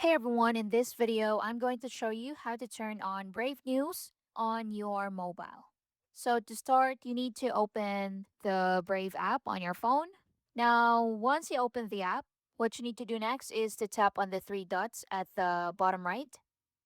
Hey everyone, in this video, I'm going to show you how to turn on Brave News on your mobile. So to start, you need to open the Brave app on your phone. Now, once you open the app, what you need to do next is to tap on the three dots at the bottom right.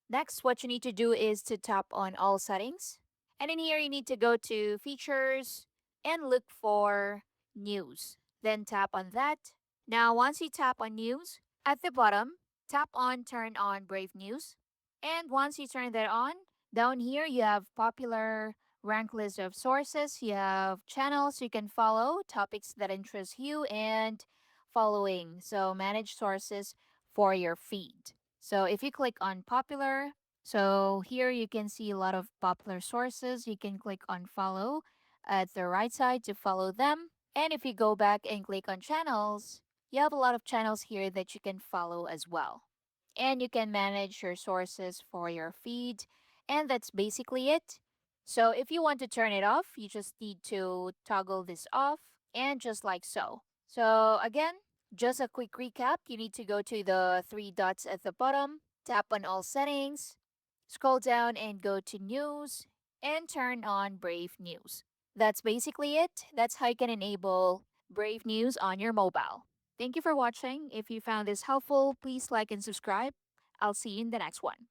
Next, what you need to do is to tap on all settings. And in here, you need to go to features and look for news. Then tap on that. Now, once you tap on news, at the bottom, tap on turn on Brave News. And once you turn that on, down here you have popular rank list of sources, you have channels you can follow, topics that interest you, and following. So manage sources for your feed. So if you click on popular, so here you can see a lot of popular sources. You can click on follow at the right side to follow them. And if you go back and click on channels, you have a lot of channels here that you can follow as well. And you can manage your sources for your feed. And that's basically it. So if you want to turn it off, you just need to toggle this off and just like so. So again, just a quick recap, you need to go to the three dots at the bottom, tap on all settings, scroll down and go to news, and turn on Brave News. That's basically it. That's how you can enable Brave News on your mobile. Thank you for watching. If you found this helpful, please like and subscribe. I'll see you in the next one.